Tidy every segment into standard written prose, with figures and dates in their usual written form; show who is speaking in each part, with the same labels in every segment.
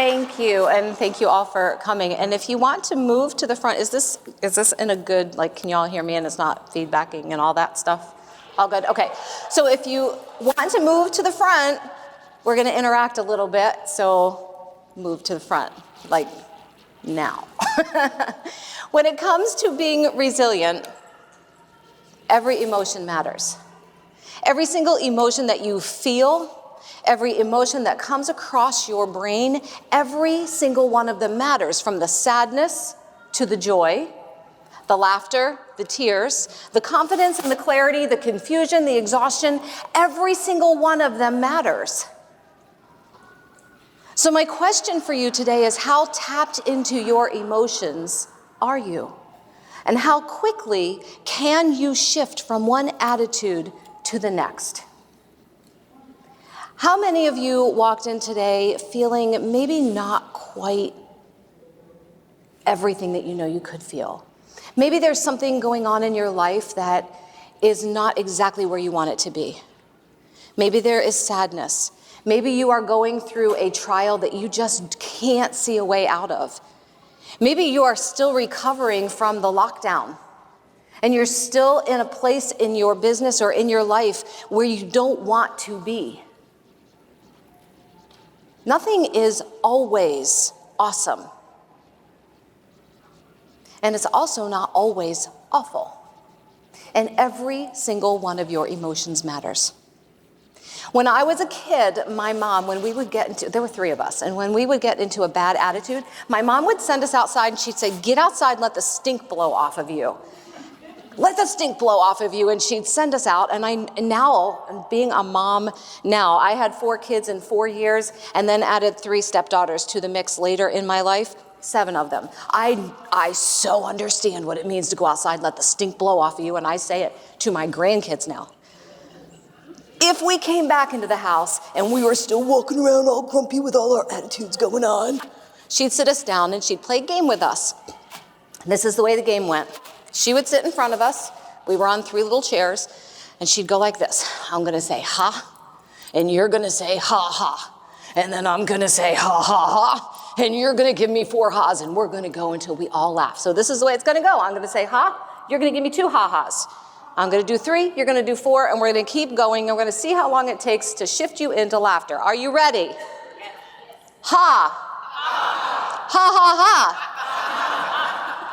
Speaker 1: Thank you, and thank you all for coming. And if you want to move to the front, is this in a good, like, can you all hear me and it's not feedbacking and all that stuff? All good, okay. So if you want to move to the front, we're gonna interact a little bit, so move to the front, like now. When it comes to being resilient, every emotion matters. Every single emotion that you feel, every emotion that comes across your brain, every single one of them matters, from the sadness to the joy, the laughter, the tears, the confidence and the clarity, the confusion, the exhaustion. Every single one of them matters. So my question for you today is, how tapped into your emotions are you? And how quickly can you shift from one attitude to the next? How many of you walked in today feeling maybe not quite everything that you know you could feel? Maybe there's something going on in your life that is not exactly where you want it to be. Maybe there is sadness. Maybe you are going through a trial that you just can't see a way out of. Maybe you are still recovering from the lockdown, and you're still in a place in your business or in your life where you don't want to be. Nothing is always awesome. And it's also not always awful. And every single one of your emotions matters. When I was a kid, my mom, when we would get into, there were 3 of us, and when we would get into a bad attitude, my mom would send us outside and she'd say, "Get outside and let the stink blow off of you. Let the stink blow off of you." And she'd send us out. And now, being a mom now, I had 4 kids in 4 years and then added 3 stepdaughters to the mix later in my life, 7 of them. I so understand what it means to go outside, let the stink blow off of you, and I say it to my grandkids now. If we came back into the house and we were still walking around all grumpy with all our attitudes going on, she'd sit us down and she'd play a game with us. This is the way the game went. She would sit in front of us. We were on 3 little chairs, and she'd go like this. I'm gonna say ha, and you're gonna say ha ha. And then I'm gonna say ha ha ha, and you're gonna give me 4 ha's, and we're gonna go until we all laugh. So this is the way it's gonna go. I'm gonna say ha, you're gonna give me 2 ha-has. I'm gonna do 3, you're gonna do 4, and we're gonna keep going, and we're gonna see how long it takes to shift you into laughter. Are you ready? Ha. Ha ha ha.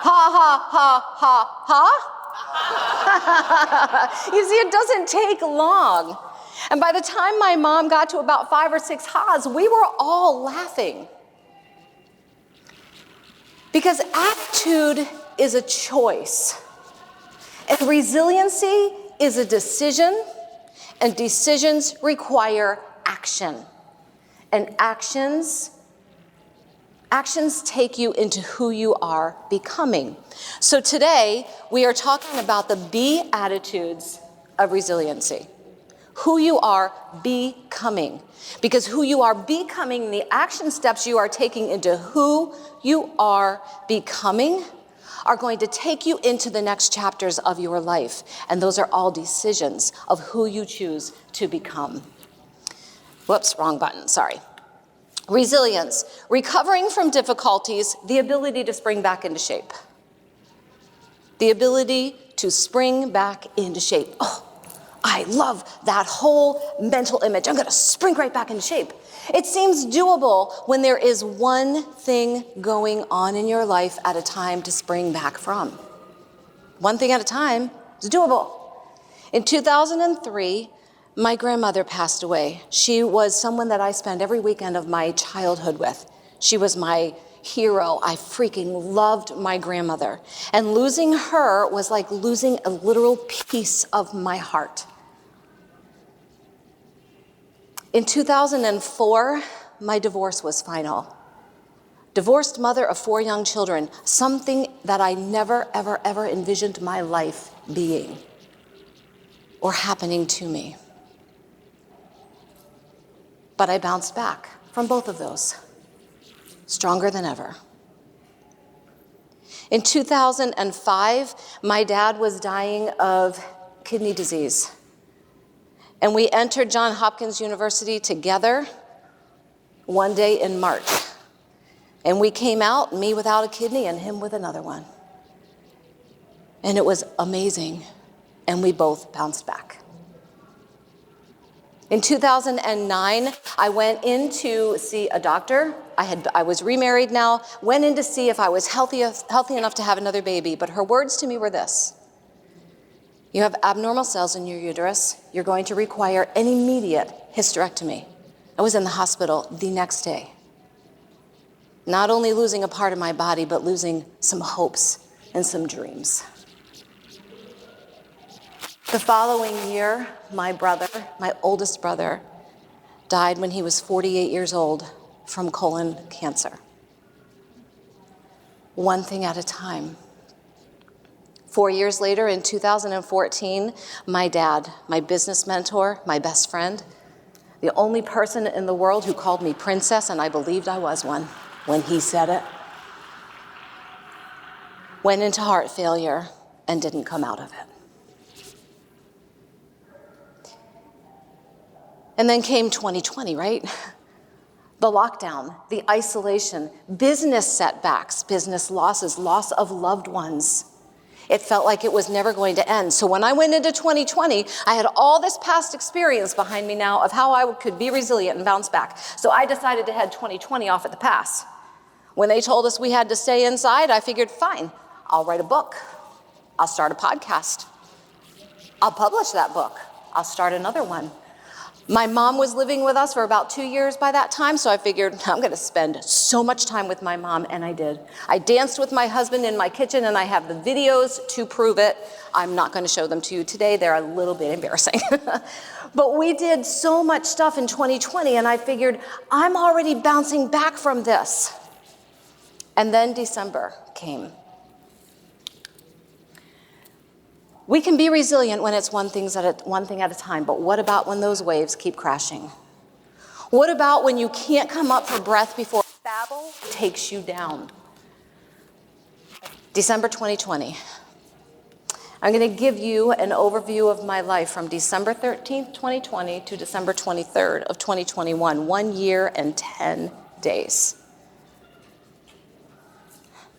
Speaker 1: Ha ha ha ha ha. You see, it doesn't take long. And by the time my mom got to about 5 or 6 ha's, we were all laughing. Because attitude is a choice. And resiliency is a decision, and decisions require action. And actions take you into who you are becoming. So today, we are talking about the B attitudes of resiliency. Who you are becoming. Because who you are becoming, the action steps you are taking into who you are becoming, are going to take you into the next chapters of your life. And those are all decisions of who you choose to become. Whoops, wrong button, sorry. Resilience, recovering from difficulties, the ability to spring back into shape. The ability to spring back into shape. Oh, I love that whole mental image. I'm gonna spring right back into shape. It seems doable when there is one thing going on in your life at a time to spring back from. One thing at a time is doable. In 2003, my grandmother passed away. She was someone that I spent every weekend of my childhood with. She was my hero. I freaking loved my grandmother. And losing her was like losing a literal piece of my heart. In 2004, my divorce was final. Divorced mother of 4 young children, something that I never, ever, ever envisioned my life being or happening to me. But I bounced back from both of those, stronger than ever. In 2005, my dad was dying of kidney disease. And we entered Johns Hopkins University together one day in March. And we came out, me without a kidney and him with another one. And it was amazing. And we both bounced back. In 2009, I went in to see a doctor. I was remarried now, went in to see if I was healthy enough to have another baby. But her words to me were this: you have abnormal cells in your uterus. You're going to require an immediate hysterectomy. I was in the hospital the next day. Not only losing a part of my body, but losing some hopes and some dreams. The following year, my brother, my oldest brother, died when he was 48 years old from colon cancer. One thing at a time. 4 years later, in 2014, my dad, my business mentor, my best friend, the only person in the world who called me princess, and I believed I was one when he said it, went into heart failure and didn't come out of it. And then came 2020, right? The lockdown, the isolation, business setbacks, business losses, loss of loved ones. It felt like it was never going to end. So when I went into 2020, I had all this past experience behind me now of how I could be resilient and bounce back. So I decided to head 2020 off at the pass. When they told us we had to stay inside, I figured, fine, I'll write a book. I'll start a podcast. I'll publish that book. I'll start another one. My mom was living with us for about 2 years by that time, so I figured I'm going to spend so much time with my mom, and I did. I danced with my husband in my kitchen, and I have the videos to prove it. I'm not going to show them to you today. They're a little bit embarrassing. But we did so much stuff in 2020, and I figured I'm already bouncing back from this. And then December came. We can be resilient when it's one thing at a time, but what about when those waves keep crashing? What about when you can't come up for breath before babble takes you down? December 2020. I'm going to give you an overview of my life from December 13th, 2020 to December 23rd of 2021, 1 year and 10 days.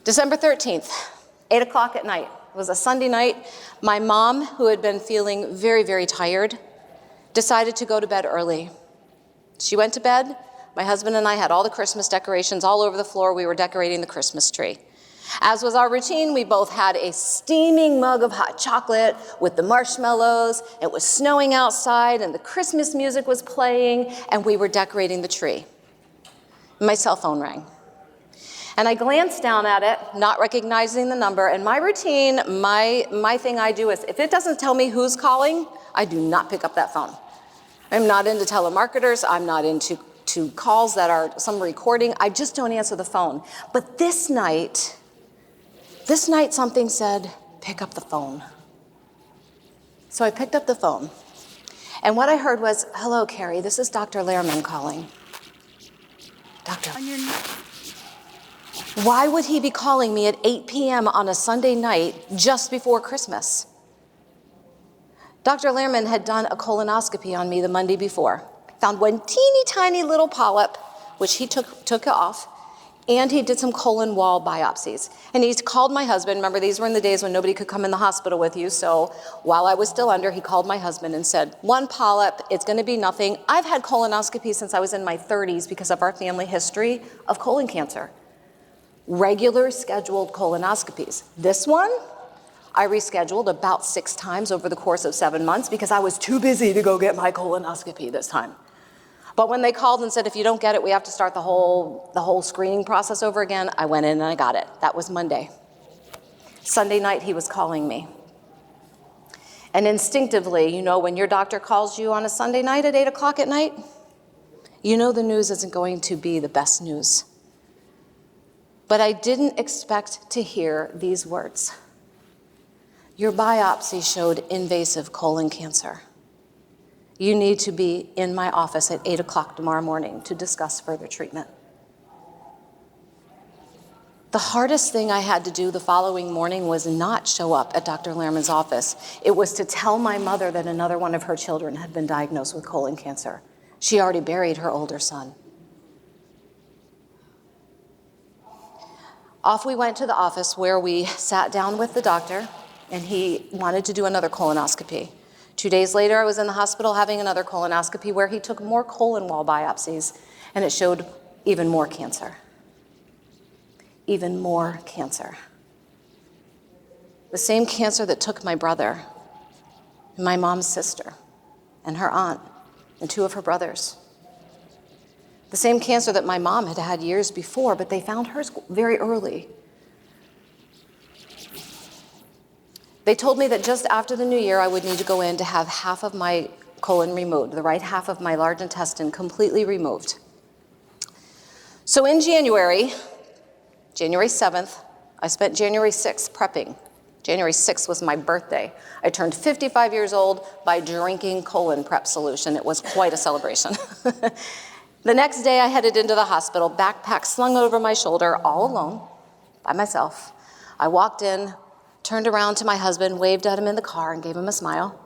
Speaker 1: December 13th, 8 o'clock at night. It was a Sunday night. My mom, who had been feeling very, very tired, decided to go to bed early. She went to bed. My husband and I had all the Christmas decorations all over the floor. We were decorating the Christmas tree. As was our routine, we both had a steaming mug of hot chocolate with the marshmallows. It was snowing outside, and the Christmas music was playing, and we were decorating the tree. My cell phone rang. And I glanced down at it, not recognizing the number, and my routine, my thing I do is, if it doesn't tell me who's calling, I do not pick up that phone. I'm not into telemarketers, I'm not into calls that are some recording, I just don't answer the phone. But this night something said, pick up the phone. So I picked up the phone, and what I heard was, hello, Carrie, this is Dr. Lehrman calling. Doctor. Why would he be calling me at 8 p.m. on a Sunday night just before Christmas? Dr. Lehrman had done a colonoscopy on me the Monday before. Found one teeny tiny little polyp, which he took off, and he did some colon wall biopsies. And he called my husband. Remember, these were in the days when nobody could come in the hospital with you, so while I was still under, he called my husband and said, one polyp, it's going to be nothing. I've had colonoscopy since I was in my 30s because of our family history of colon cancer. Regular scheduled colonoscopies. This one, I rescheduled about 6 times over the course of 7 months because I was too busy to go get my colonoscopy this time. But when they called and said, if you don't get it, we have to start the whole screening process over again, I went in and I got it. That was Monday. Sunday night, he was calling me. And instinctively, you know, when your doctor calls you on a Sunday night at 8 o'clock at night, you know the news isn't going to be the best news. But I didn't expect to hear these words. Your biopsy showed invasive colon cancer. You need to be in my office at 8 o'clock tomorrow morning to discuss further treatment. The hardest thing I had to do the following morning was not show up at Dr. Lehrman's office. It was to tell my mother that another one of her children had been diagnosed with colon cancer. She already buried her older son. Off we went to the office where we sat down with the doctor, and he wanted to do another colonoscopy. 2 days later, I was in the hospital having another colonoscopy where he took more colon wall biopsies, and it showed even more cancer. Even more cancer. The same cancer that took my brother, and my mom's sister, and her aunt, and 2 of her brothers. The same cancer that my mom had had years before, but they found hers very early. They told me that just after the new year, I would need to go in to have half of my colon removed, the right half of my large intestine completely removed. So in January 7th, I spent January 6th prepping. January 6th was my birthday. I turned 55 years old by drinking colon prep solution. It was quite a celebration. The next day, I headed into the hospital, backpack slung over my shoulder, all alone, by myself. I walked in, turned around to my husband, waved at him in the car, and gave him a smile.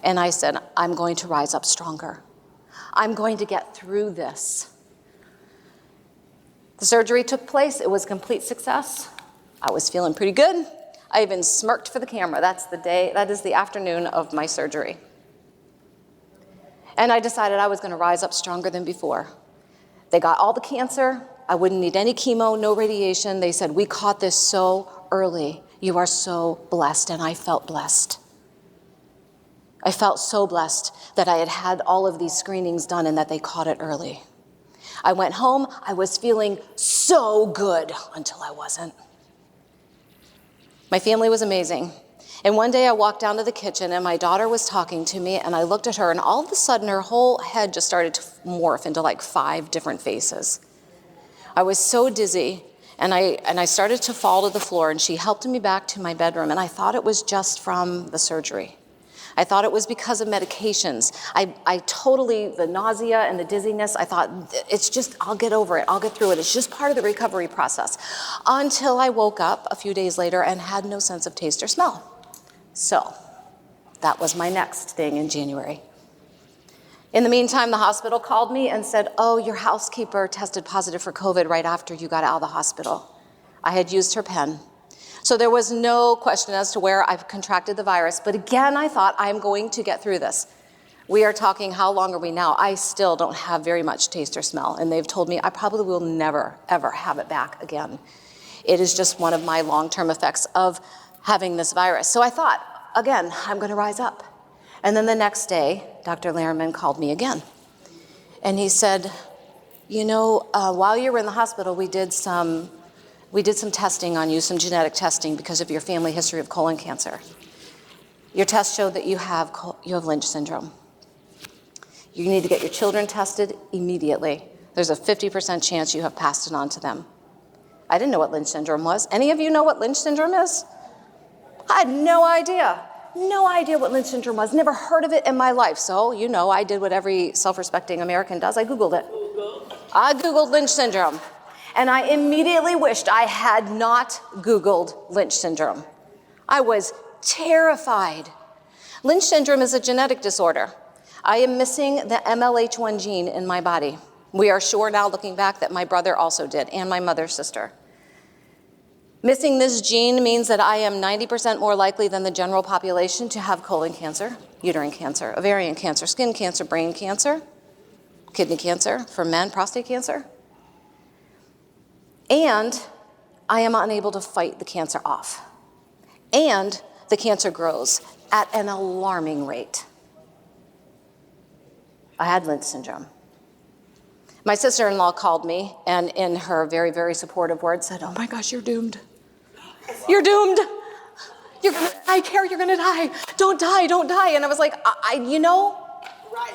Speaker 1: And I said, I'm going to rise up stronger. I'm going to get through this. The surgery took place. It was a complete success. I was feeling pretty good. I even smirked for the camera. That is the afternoon of my surgery. And I decided I was going to rise up stronger than before. They got all the cancer. I wouldn't need any chemo, no radiation. They said, we caught this so early. You are so blessed. And I felt blessed. I felt so blessed that I had had all of these screenings done and that they caught it early. I went home. I was feeling so good until I wasn't. My family was amazing. And one day I walked down to the kitchen and my daughter was talking to me and I looked at her and all of a sudden her whole head just started to morph into like 5 different faces. I was so dizzy and I started to fall to the floor and she helped me back to my bedroom and I thought it was just from the surgery. I thought it was because of medications. The nausea and the dizziness, I thought, it's just, I'll get over it, I'll get through it. It's just part of the recovery process. Until I woke up a few days later and had no sense of taste or smell. So, that was my next thing in January. In the meantime, the hospital called me and said, oh, your housekeeper tested positive for COVID right after you got out of the hospital. I had used her pen. So there was no question as to where I've contracted the virus. But again, I thought, I'm going to get through this. We are talking, how long are we now? I still don't have very much taste or smell. And they've told me I probably will never, ever have it back again. It is just one of my long-term effects of having this virus. So I thought, again, I'm going to rise up. And then the next day, Dr. Lehrman called me again. And he said, while you were in the hospital, we did some testing on you, some genetic testing because of your family history of colon cancer. Your test showed that you have Lynch syndrome. You need to get your children tested immediately. There's a 50% chance you have passed it on to them. I didn't know what Lynch syndrome was. Any of you know what Lynch syndrome is? I had no idea. No idea what Lynch syndrome was. Never heard of it in my life. So, I did what every self-respecting American does. I Googled it. I Googled Lynch syndrome. And I immediately wished I had not Googled Lynch syndrome. I was terrified. Lynch syndrome is a genetic disorder. I am missing the MLH1 gene in my body. We are sure now, looking back, that my brother also did, and my mother's sister. Missing this gene means that I am 90% more likely than the general population to have colon cancer, uterine cancer, ovarian cancer, skin cancer, brain cancer, kidney cancer, for men, prostate cancer. And I am unable to fight the cancer off. And the cancer grows at an alarming rate. I had Lynch syndrome. My sister-in-law called me and in her very, very supportive words said, oh my gosh, you're doomed. You're doomed. You're gonna die, Carrie, you're gonna die. Don't die, don't die. And I was like, right.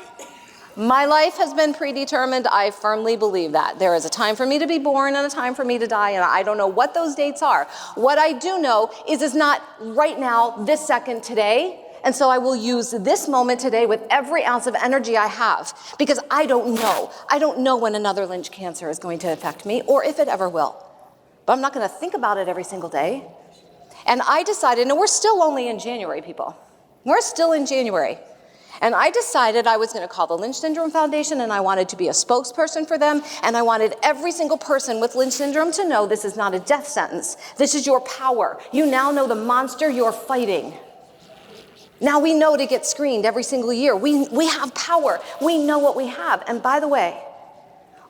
Speaker 1: My life has been predetermined. I firmly believe that. There is a time for me to be born and a time for me to die, and I don't know what those dates are. What I do know is it's not right now, this second, today, and so I will use this moment today with every ounce of energy I have, because I don't know. I don't know when another Lynch cancer is going to affect me, or if it ever will. But I'm not going to think about it every single day. And I decided, and we're still only in January, people. We're still in January. And I decided I was going to call the Lynch Syndrome Foundation, and I wanted to be a spokesperson for them, and I wanted every single person with Lynch syndrome to know this is not a death sentence. This is your power. You now know the monster you're fighting. Now we know to get screened every single year. We have power. We know what we have. And by the way,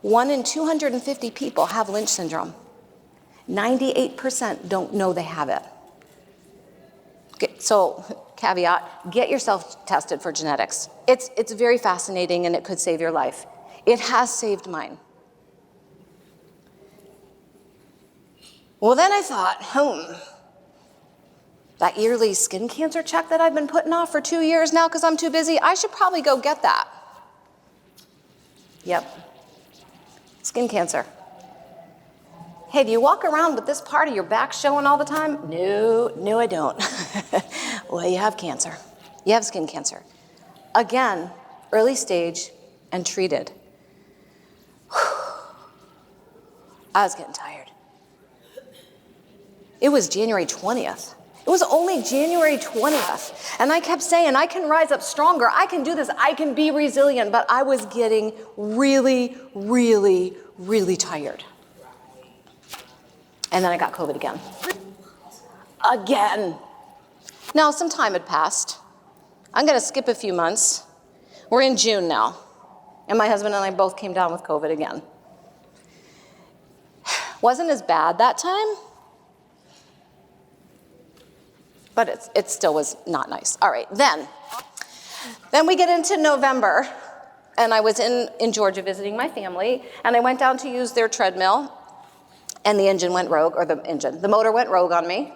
Speaker 1: 1 in 250 people have Lynch syndrome. 98% don't know they have it. Okay, so caveat, get yourself tested for genetics. It's very fascinating and it could save your life. It has saved mine. Well, then I thought, that yearly skin cancer check that I've been putting off for 2 years now because I'm too busy, I should probably go get that. Yep, skin cancer. Hey, do you walk around with this part of your back showing all the time? No, I don't. Well, you have cancer. You have skin cancer. Again, early stage and treated. I was getting tired. It was January 20th. It was only January 20th. And I kept saying, I can rise up stronger. I can do this. I can be resilient. But I was getting really, really, really tired. And then I got COVID again. Again. Now, some time had passed. I'm going to skip a few months. We're in June now. And my husband and I both came down with COVID again. Wasn't as bad that time. But it still was not nice. All right, then we get into November. And I was in Georgia visiting my family. And I went down to use their treadmill. And the engine went rogue, or the motor went rogue on me.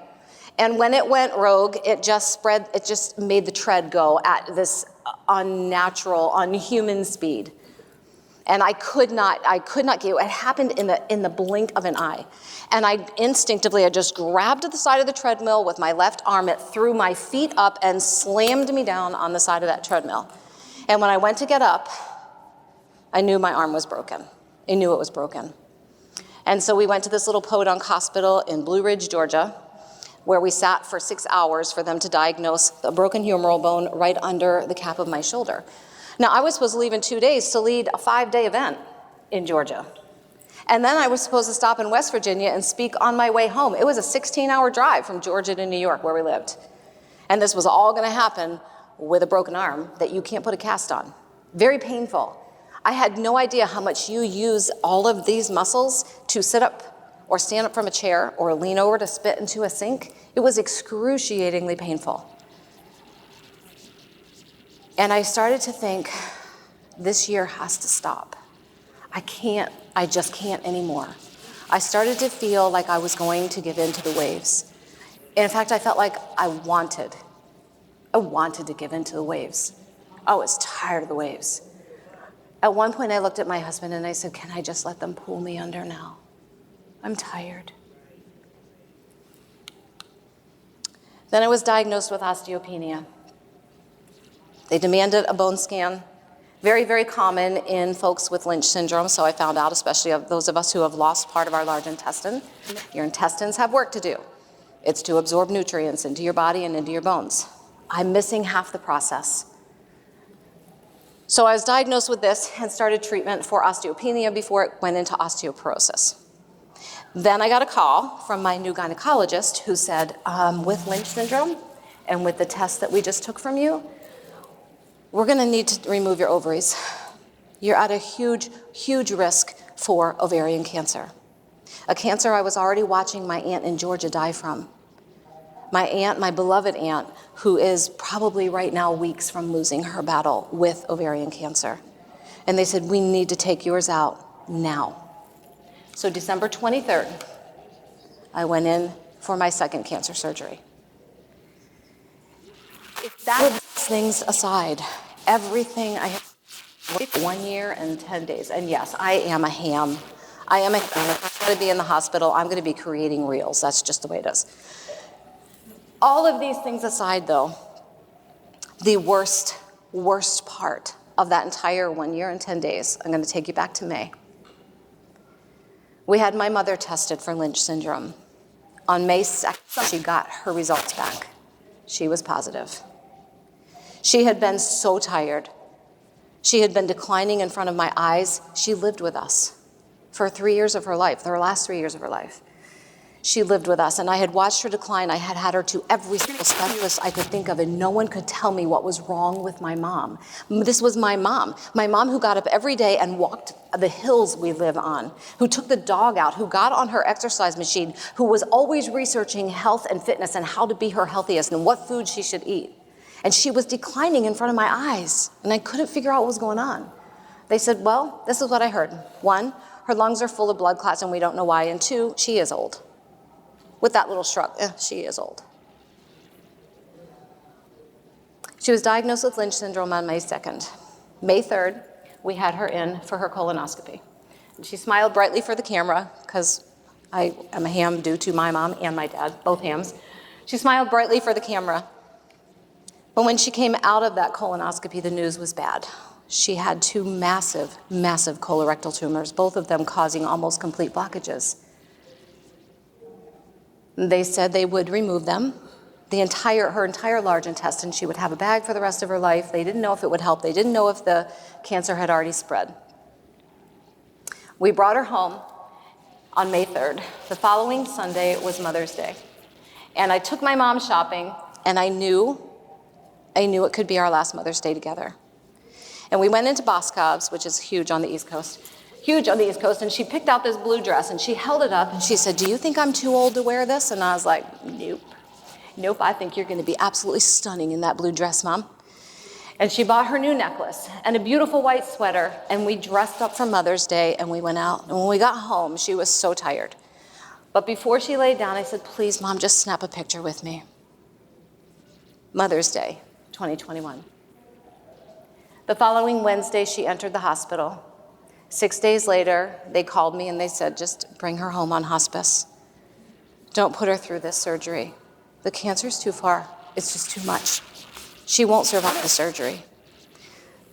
Speaker 1: And when it went rogue, it just made the tread go at this unnatural, unhuman speed. And I could not get it. It happened in the blink of an eye. And I just grabbed the side of the treadmill with my left arm. It threw my feet up and slammed me down on the side of that treadmill. And when I went to get up, I knew my arm was broken. I knew it was broken. And so we went to this little podunk hospital in Blue Ridge, Georgia, where we sat for 6 hours for them to diagnose a broken humeral bone right under the cap of my shoulder. Now, I was supposed to leave in 2 days to lead a 5-day event in Georgia. And then I was supposed to stop in West Virginia and speak on my way home. It was a 16-hour drive from Georgia to New York, where we lived. And this was all going to happen with a broken arm that you can't put a cast on. Very painful. I had no idea how much you use all of these muscles to sit up or stand up from a chair or lean over to spit into a sink. It was excruciatingly painful. And I started to think, this year has to stop. I just can't anymore. I started to feel like I was going to give in to the waves. In fact, I felt like I wanted to give in to the waves. I was tired of the waves. At one point, I looked at my husband and I said, can I just let them pull me under now? I'm tired. Then I was diagnosed with osteopenia. They demanded a bone scan. Very, very common in folks with Lynch syndrome, so I found out, especially of those of us who have lost part of our large intestine. Your intestines have work to do. It's to absorb nutrients into your body and into your bones. I'm missing half the process. So I was diagnosed with this and started treatment for osteopenia before it went into osteoporosis. Then I got a call from my new gynecologist who said, with Lynch syndrome and with the test that we just took from you, we're going to need to remove your ovaries. You're at a huge, huge risk for ovarian cancer. A cancer I was already watching my aunt in Georgia die from. My aunt, my beloved aunt, who is probably right now weeks from losing her battle with ovarian cancer. And they said, we need to take yours out now. So December 23rd, I went in for my second cancer surgery. If that things aside, everything I have 1 year and 10 days. And yes, I am a ham. If I'm going to be in the hospital, I'm going to be creating reels. That's just the way it is. All of these things aside, though, the worst part of that entire 1 year and 10 days, I'm going to take you back to May. We had my mother tested for Lynch syndrome. On May 2nd, she got her results back. She was positive. She had been so tired. She had been declining in front of my eyes. She lived with us for 3 years of her life, the last 3 years of her life. She lived with us, and I had watched her decline. I had had her to every single specialist I could think of, and no one could tell me what was wrong with my mom. This was my mom who got up every day and walked the hills we live on, who took the dog out, who got on her exercise machine, who was always researching health and fitness and how to be her healthiest and what food she should eat. And she was declining in front of my eyes, and I couldn't figure out what was going on. They said, well, this is what I heard. 1, her lungs are full of blood clots and we don't know why, and 2, she is old. With that little shrug, she is old. She was diagnosed with Lynch syndrome on May 2nd. May 3rd, we had her in for her colonoscopy. And she smiled brightly for the camera, because I am a ham due to my mom and my dad, both hams. She smiled brightly for the camera. But when she came out of that colonoscopy, the news was bad. She had 2 massive, massive colorectal tumors, both of them causing almost complete blockages. They said they would remove them. Her entire large intestine, she would have a bag for the rest of her life. They didn't know if it would help. They didn't know if the cancer had already spread. We brought her home on May 3rd. The following Sunday was Mother's Day. And I took my mom shopping, and I knew it could be our last Mother's Day together. And we went into Boscov's, which is huge on the East Coast, and she picked out this blue dress, and she held it up, and she said, do you think I'm too old to wear this? And I was like, nope, I think you're going to be absolutely stunning in that blue dress, Mom. And she bought her new necklace and a beautiful white sweater, and we dressed up for Mother's Day, and we went out. And when we got home, she was so tired. But before she laid down, I said, please, Mom, just snap a picture with me. Mother's Day, 2021. The following Wednesday, she entered the hospital. 6 days later, they called me and they said, just bring her home on hospice. Don't put her through this surgery. The cancer's too far. It's just too much. She won't survive the surgery.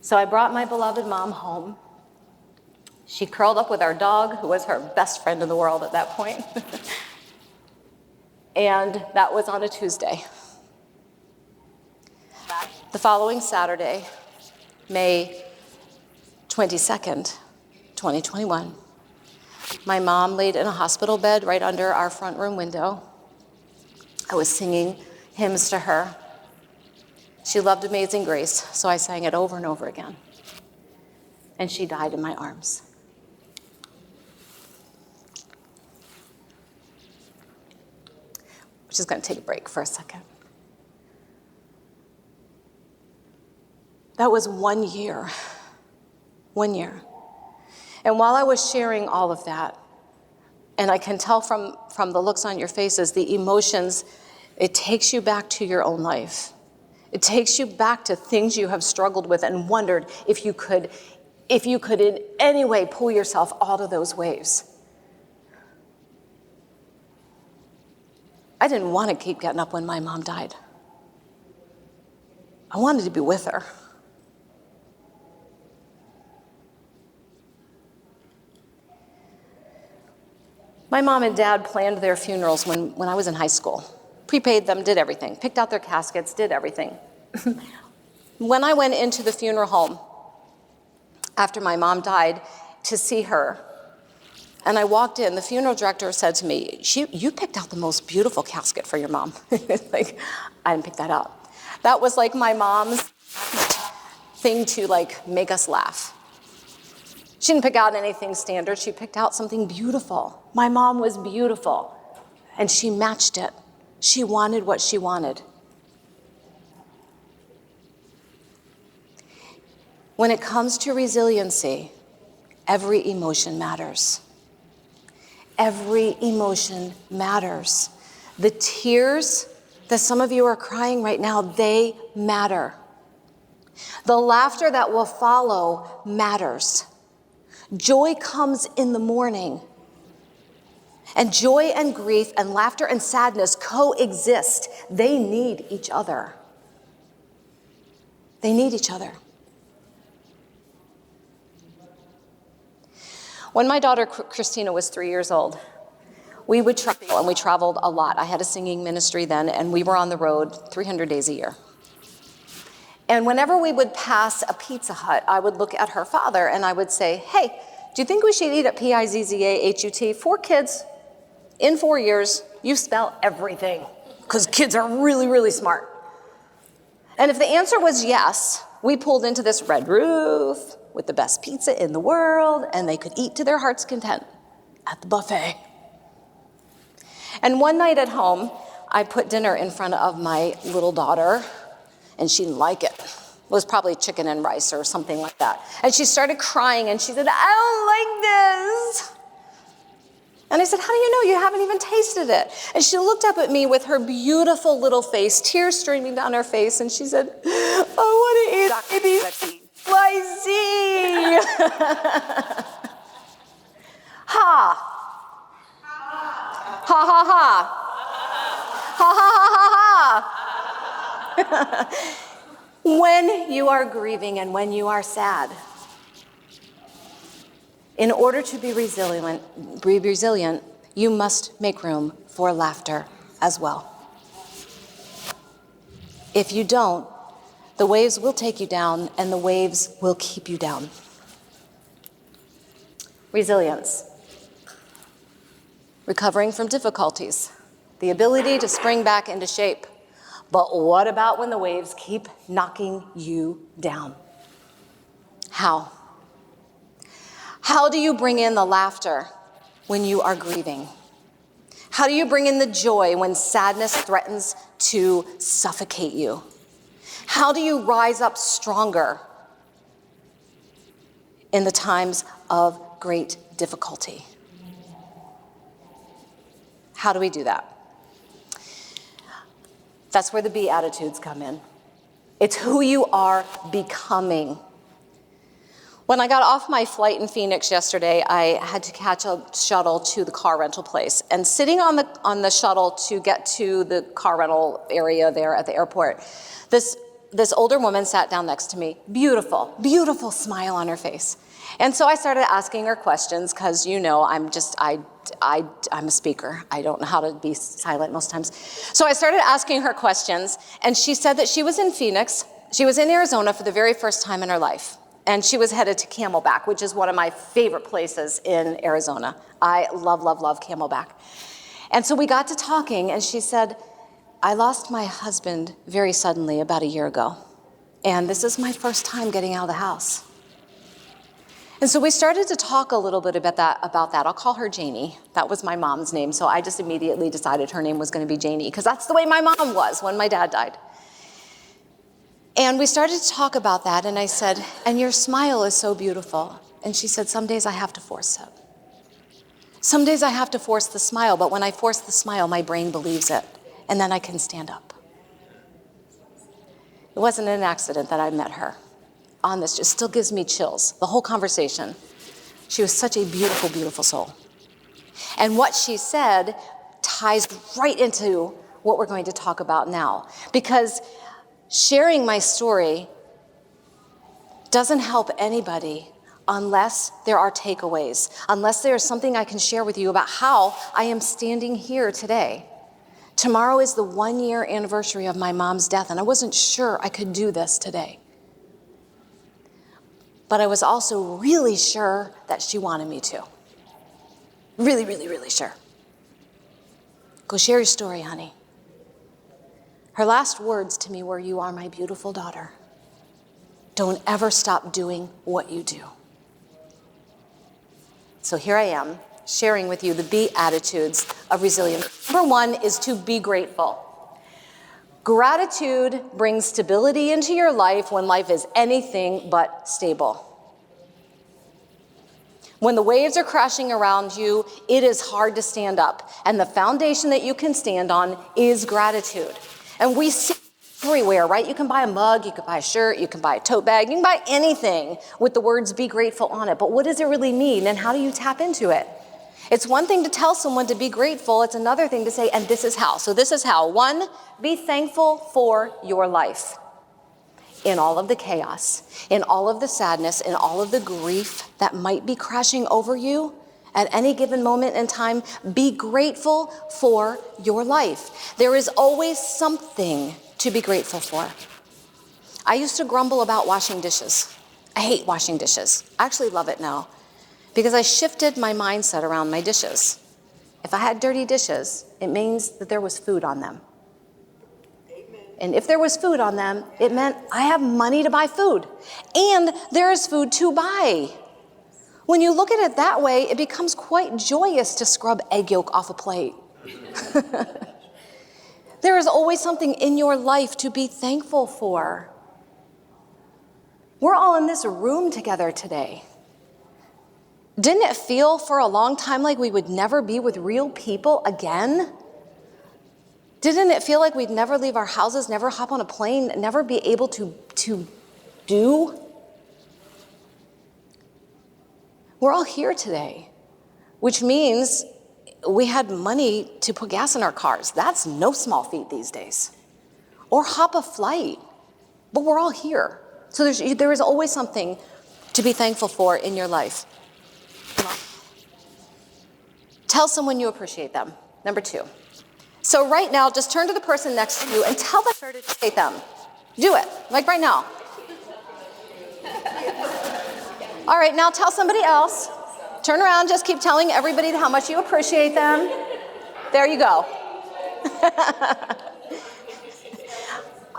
Speaker 1: So I brought my beloved mom home. She curled up with our dog, who was her best friend in the world at that point. And that was on a Tuesday. The following Saturday, May 22nd, 2021, my mom laid in a hospital bed right under our front room window. I was singing hymns to her. She loved Amazing Grace, so I sang it over and over again. And she died in my arms. We're just going to take a break for a second. That was 1 year. 1 year. And while I was sharing all of that, and I can tell from the looks on your faces, the emotions, it takes you back to your own life. It takes you back to things you have struggled with and wondered if you could in any way pull yourself out of those waves. I didn't want to keep getting up when my mom died. I wanted to be with her. My mom and dad planned their funerals when I was in high school. Prepaid them, did everything. Picked out their caskets, did everything. When I went into the funeral home after my mom died to see her, and I walked in, the funeral director said to me, you picked out the most beautiful casket for your mom. Like, I didn't pick that out. That was like my mom's thing to make us laugh. She didn't pick out anything standard. She picked out something beautiful. My mom was beautiful, and she matched it. She wanted what she wanted. When it comes to resiliency, every emotion matters. Every emotion matters. The tears that some of you are crying right now, they matter. The laughter that will follow matters. Joy comes in the morning. And joy and grief and laughter and sadness coexist. They need each other. They need each other. When my daughter Christina was 3 years old, we would travel, and we traveled a lot. I had a singing ministry then, and we were on the road 300 days a year. And whenever we would pass a Pizza Hut, I would look at her father and I would say, hey, do you think we should eat at Pizzahut? 4 kids, in 4 years, you spell everything. Because kids are really, really smart. And if the answer was yes, we pulled into this red roof with the best pizza in the world, and they could eat to their heart's content at the buffet. And one night at home, I put dinner in front of my little daughter, and she didn't like it. It was probably chicken and rice or something like that. And she started crying, and she said, I don't like this. And I said, how do you know? You haven't even tasted it. And she looked up at me with her beautiful little face, tears streaming down her face, and she said, I want to eat baby spicy. Ha. Ha ha ha. Ha ha ha ha ha. When you are grieving and when you are sad, in order to be resilient, you must make room for laughter as well. If you don't, the waves will take you down and the waves will keep you down. Resilience. Recovering from difficulties. The ability to spring back into shape. But what about when the waves keep knocking you down? How? How do you bring in the laughter when you are grieving? How do you bring in the joy when sadness threatens to suffocate you? How do you rise up stronger in the times of great difficulty? How do we do that? That's where the Beatitudes come in. It's who you are becoming. When I got off my flight in Phoenix yesterday, I had to catch a shuttle to the car rental place. And sitting on the shuttle to get to the car rental area there at the airport, this older woman sat down next to me. Beautiful, beautiful smile on her face. And so I started asking her questions because, you know, I'm a speaker. I don't know how to be silent most times. So I started asking her questions, and she said that she was in Phoenix. She was in Arizona for the very first time in her life. And she was headed to Camelback, which is one of my favorite places in Arizona. I love, love, love Camelback. And so we got to talking, and she said, I lost my husband very suddenly about a year ago. And this is my first time getting out of the house. And so we started to talk a little bit about that. I'll call her Janie. That was my mom's name, so I just immediately decided her name was going to be Janie, because that's the way my mom was when my dad died. And we started to talk about that, and I said, and your smile is so beautiful. And she said, some days I have to force it. Some days I have to force the smile, but when I force the smile, my brain believes it, and then I can stand up. It wasn't an accident that I met her on this. It still gives me chills, the whole conversation. She was such a beautiful, beautiful soul. And what she said ties right into what we're going to talk about now, because sharing my story doesn't help anybody unless there are takeaways, unless there is something I can share with you about how I am standing here today. Tomorrow is the 1-year anniversary of my mom's death, and I wasn't sure I could do this today. But I was also really sure that she wanted me to. Really, really, really sure. Go share your story, honey. Her last words to me were, you are my beautiful daughter. Don't ever stop doing what you do. So here I am, sharing with you the Beatitudes of resilience. Number 1 is to be grateful. Gratitude brings stability into your life when life is anything but stable. When the waves are crashing around you, it is hard to stand up. And the foundation that you can stand on is gratitude. And we see everywhere, right? You can buy a mug, you can buy a shirt, you can buy a tote bag, you can buy anything with the words be grateful on it. But what does it really mean, and how do you tap into it? It's one thing to tell someone to be grateful. It's another thing to say, and this is how. So this is how. 1, be thankful for your life. In all of the chaos, in all of the sadness, in all of the grief that might be crashing over you, at any given moment in time, be grateful for your life. There is always something to be grateful for. I used to grumble about washing dishes. I hate washing dishes. I actually love it now because I shifted my mindset around my dishes. If I had dirty dishes, it means that there was food on them. And if there was food on them, it meant I have money to buy food. And there is food to buy. When you look at it that way, it becomes quite joyous to scrub egg yolk off a plate. There is always something in your life to be thankful for. We're all in this room together today. Didn't it feel for a long time like we would never be with real people again? Didn't it feel like we'd never leave our houses, never hop on a plane, never be able to do? We're all here today, which means we had money to put gas in our cars. That's no small feat these days. Or hop a flight. But we're all here. So there is always something to be thankful for in your life. Tell someone you appreciate them. Number 2. So right now, just turn to the person next to you and tell them to appreciate them. Do it, like right now. All right, now tell somebody else. Turn around, just keep telling everybody how much you appreciate them. There you go.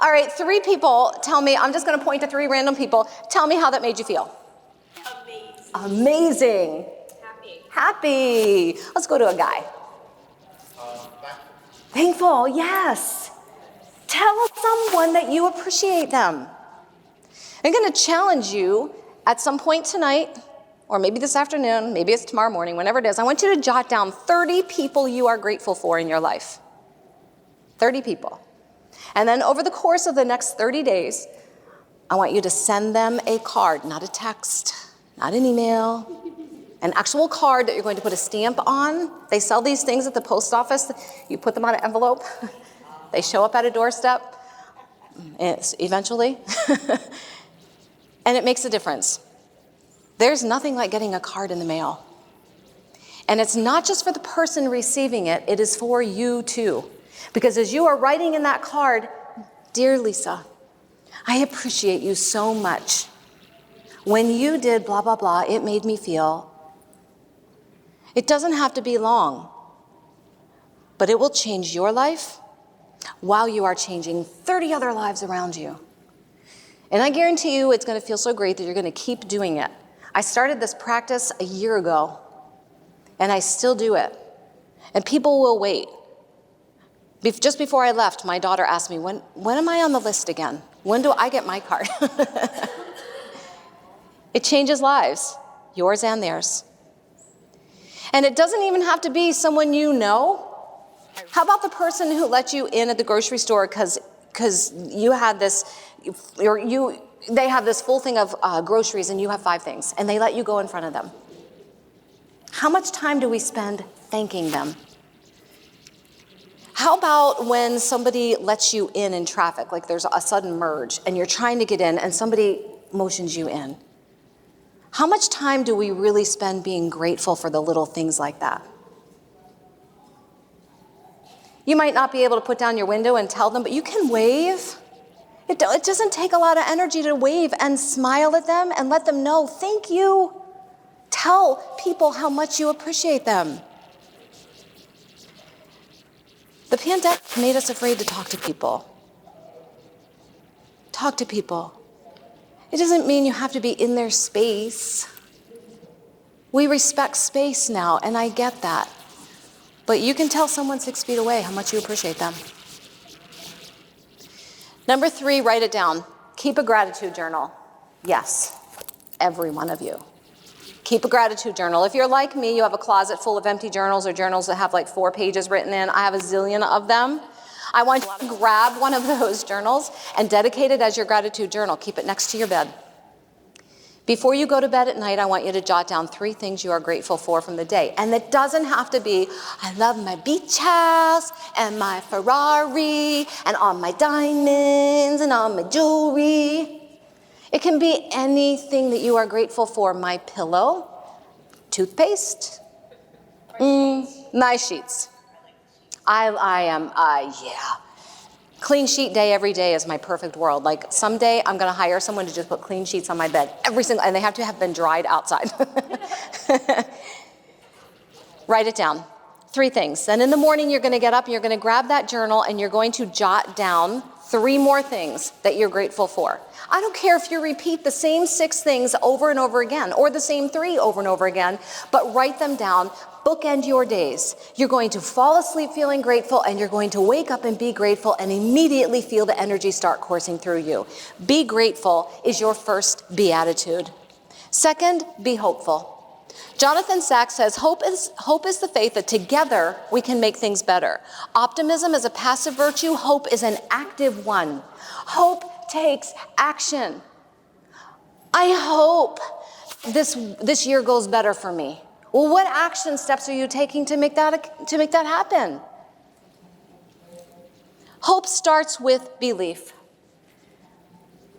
Speaker 1: All right, 3 people tell me, I'm just going to point to 3 random people. Tell me how that made you feel. Amazing. Amazing. Happy. Let's go to a guy. Thankful, yes. Tell someone that you appreciate them. I'm going to challenge you at some point tonight, or maybe this afternoon, maybe it's tomorrow morning, whenever it is. I want you to jot down 30 people you are grateful for in your life. 30 people. And then over the course of the next 30 days, I want you to send them a card, not a text, not an email, an actual card that you're going to put a stamp on. They sell these things at the post office. You put them on an envelope. They show up at a doorstep eventually. And it makes a difference. There's nothing like getting a card in the mail. And it's not just for the person receiving it, it is for you too. Because as you are writing in that card, dear Lisa, I appreciate you so much. When you did blah, blah, blah, it made me feel. It doesn't have to be long, but it will change your life while you are changing 30 other lives around you. And I guarantee you it's going to feel so great that you're going to keep doing it. I started this practice a year ago, and I still do it. And people will wait. Just before I left, my daughter asked me, when am I on the list again? When do I get my card? It changes lives, yours and theirs. And it doesn't even have to be someone you know. How about the person who let you in at the grocery store because you had this, they have this full thing of groceries and you have 5 things, and they let you go in front of them? How much time do we spend thanking them? How about when somebody lets you in traffic, like there's a sudden merge and you're trying to get in and somebody motions you in? How much time do we really spend being grateful for the little things like that? You might not be able to put down your window and tell them, but you can wave. It doesn't take a lot of energy to wave and smile at them and let them know, thank you. Tell people how much you appreciate them. The pandemic made us afraid to talk to people. Talk to people. It doesn't mean you have to be in their space. We respect space now, and I get that. But you can tell someone 6 feet away how much you appreciate them. Number 3, write it down. Keep a gratitude journal. Yes, every one of you. Keep a gratitude journal. If you're like me, you have a closet full of empty journals or journals that have like 4 pages written in. I have a zillion of them. I want you to grab one of those journals and dedicate it as your gratitude journal. Keep it next to your bed. Before you go to bed at night, I want you to jot down 3 things you are grateful for from the day. And it doesn't have to be, I love my beach house and my Ferrari and all my diamonds and all my jewelry. It can be anything that you are grateful for. My pillow, toothpaste, nice sheets. Yeah. Clean sheet day every day is my perfect world. Like someday I'm gonna hire someone to just put clean sheets on my bed, and they have to have been dried outside. Write it down. 3 things. Then in the morning you're gonna get up, you're gonna grab that journal and you're going to jot down 3 more things that you're grateful for. I don't care if you repeat the same 6 things over and over again, or the same 3 over and over again, but write them down. Bookend your days. You're going to fall asleep feeling grateful, and you're going to wake up and be grateful and immediately feel the energy start coursing through you. Be grateful is your first beatitude. Second, be hopeful. Jonathan Sacks says, hope is the faith that together we can make things better. Optimism is a passive virtue. Hope is an active one. Hope takes action. I hope this year goes better for me. Well, what action steps are you taking to make that happen? Hope starts with belief.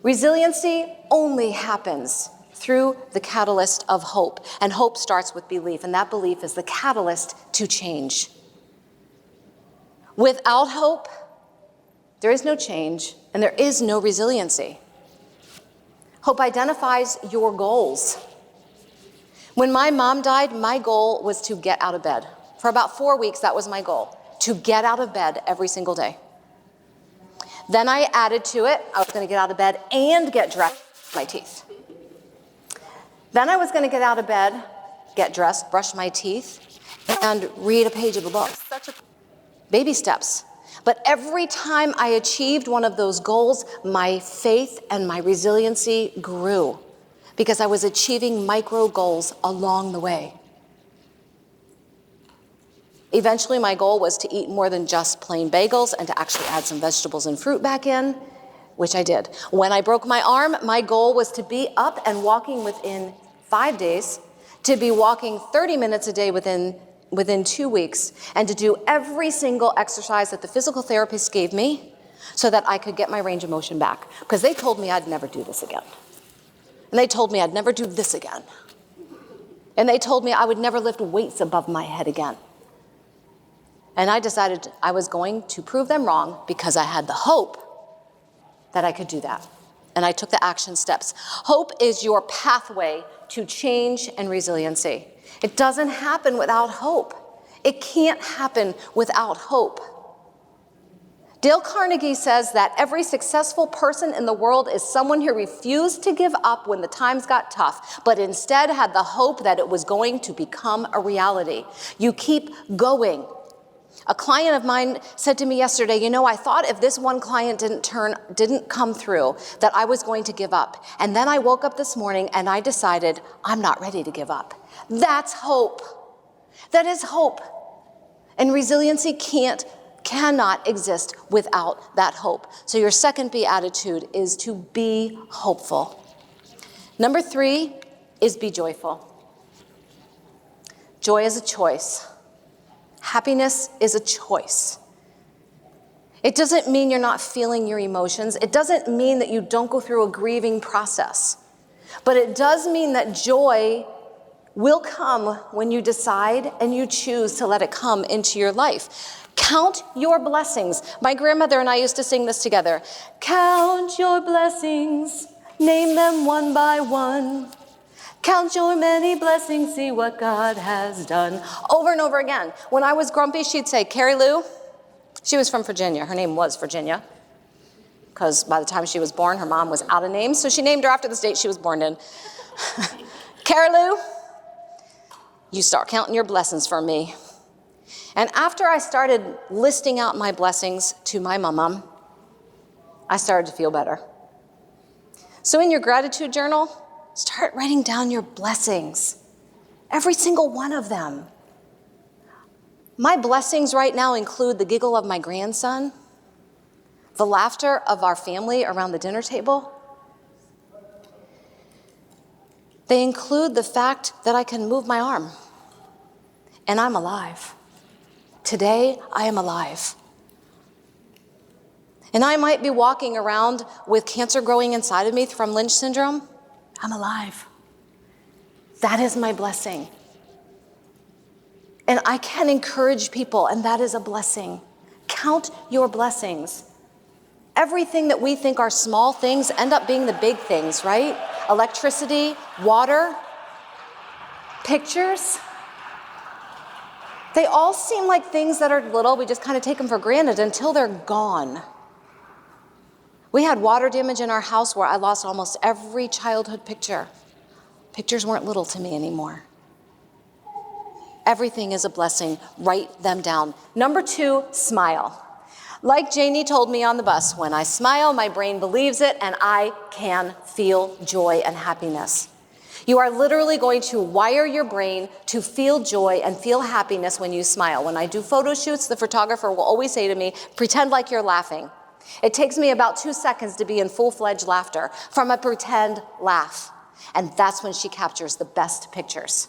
Speaker 1: Resiliency only happens through the catalyst of hope. And hope starts with belief, and that belief is the catalyst to change. Without hope, there is no change, and there is no resiliency. Hope identifies your goals. When my mom died, my goal was to get out of bed. For about 4 weeks, that was my goal, to get out of bed every single day. Then I added to it, I was gonna get out of bed and get dressed, brush my teeth. Then I was gonna get out of bed, get dressed, brush my teeth, and read a page of a book. Baby steps. But every time I achieved one of those goals, my faith and my resiliency grew because I was achieving micro goals along the way. Eventually, my goal was to eat more than just plain bagels and to actually add some vegetables and fruit back in, which I did. When I broke my arm, my goal was to be up and walking within 5 days, to be walking 30 minutes a day within 2 weeks, and to do every single exercise that the physical therapist gave me so that I could get my range of motion back. Because they told me I'd never do this again. And they told me I'd never do this again. And they told me I would never lift weights above my head again. And I decided I was going to prove them wrong because I had the hope that I could do that. And I took the action steps. Hope is your pathway to change and resiliency. It doesn't happen without hope. It can't happen without hope. Dale Carnegie says that every successful person in the world is someone who refused to give up when the times got tough, but instead had the hope that it was going to become a reality. You keep going. A client of mine said to me yesterday, you know, I thought if this one client didn't come through, that I was going to give up. And then I woke up this morning and I decided I'm not ready to give up. That's hope. That is hope. And resiliency cannot exist without that hope. So your second beatitude is to be hopeful. Number 3 is be joyful. Joy is a choice. Happiness is a choice. It doesn't mean you're not feeling your emotions. It doesn't mean that you don't go through a grieving process. But it does mean that joy will come when you decide and you choose to let it come into your life. Count your blessings. My grandmother and I used to sing this together. Count your blessings, name them one by one. Count your many blessings, see what God has done. Over and over again. When I was grumpy, she'd say, Carrie Lou, she was from Virginia. Her name was Virginia, because by the time she was born, her mom was out of names, so she named her after the state she was born in. Carrie Lou, you start counting your blessings for me. And after I started listing out my blessings to my mom, I started to feel better. So in your gratitude journal, start writing down your blessings, every single one of them. My blessings right now include the giggle of my grandson, the laughter of our family around the dinner table. They include the fact that I can move my arm, and I'm alive. Today, I am alive. And I might be walking around with cancer growing inside of me from Lynch syndrome. I'm alive. That is my blessing. And I can encourage people, and that is a blessing. Count your blessings. Everything that we think are small things end up being the big things, right? Electricity, water, pictures. They all seem like things that are little. We just kind of take them for granted until they're gone. We had water damage in our house where I lost almost every childhood picture. Pictures weren't little to me anymore. Everything is a blessing. Write them down. Number 2, smile. Like Janie told me on the bus, when I smile, my brain believes it, and I can feel joy and happiness. You are literally going to wire your brain to feel joy and feel happiness when you smile. When I do photo shoots, the photographer will always say to me, pretend like you're laughing. It takes me about 2 seconds to be in full-fledged laughter from a pretend laugh. And that's when she captures the best pictures.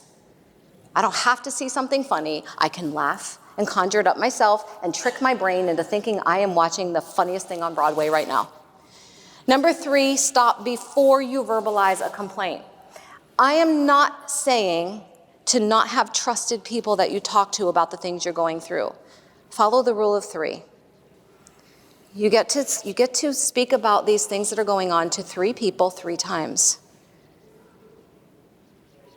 Speaker 1: I don't have to see something funny. I can laugh and conjure it up myself and trick my brain into thinking I am watching the funniest thing on Broadway right now. Number 3, stop before you verbalize a complaint. I am not saying to not have trusted people that you talk to about the things you're going through. Follow the rule of 3. You get to speak about these things that are going on to 3 people 3 times.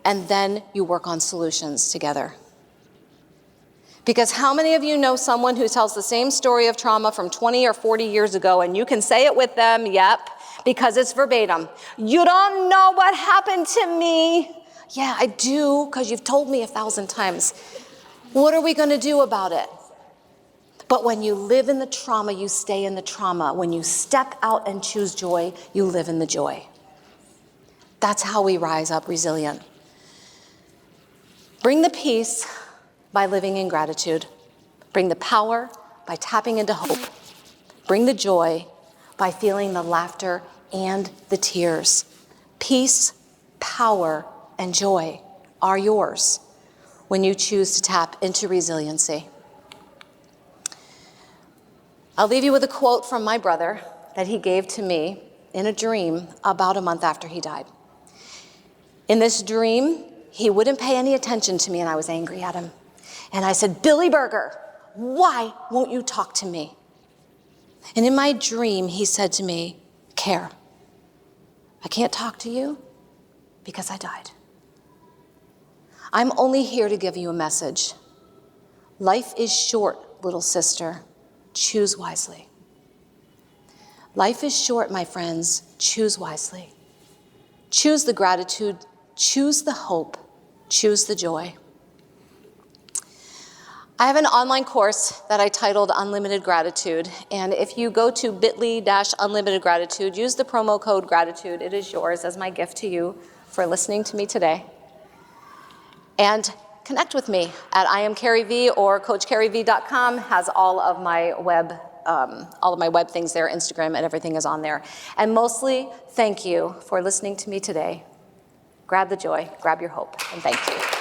Speaker 1: And then you work on solutions together. Because how many of you know someone who tells the same story of trauma from 20 or 40 years ago, and you can say it with them, yep, because it's verbatim. You don't know what happened to me. Yeah, I do, because you've told me 1,000 times. What are we going to do about it? But when you live in the trauma, you stay in the trauma. When you step out and choose joy, you live in the joy. That's how we rise up resilient. Bring the peace by living in gratitude. Bring the power by tapping into hope. Bring the joy by feeling the laughter and the tears. Peace, power, and joy are yours when you choose to tap into resiliency. I'll leave you with a quote from my brother that he gave to me in a dream about a month after he died. In this dream, he wouldn't pay any attention to me, and I was angry at him. And I said, Billy Berger, why won't you talk to me? And in my dream, he said to me, Care, I can't talk to you because I died. I'm only here to give you a message. Life is short, little sister. Choose wisely. Life is short, my friends. Choose wisely. Choose the gratitude. Choose the hope. Choose the joy. I have an online course that I titled Unlimited Gratitude, and if you go to bit.ly/unlimited gratitude, use the promo code gratitude. It is yours as my gift to you for listening to me today. And connect with me at IamCarrieVee or CoachCarrieVee.com has all of my web things there, Instagram, and everything is on there. And mostly, thank you for listening to me today. Grab the joy, grab your hope, and thank you.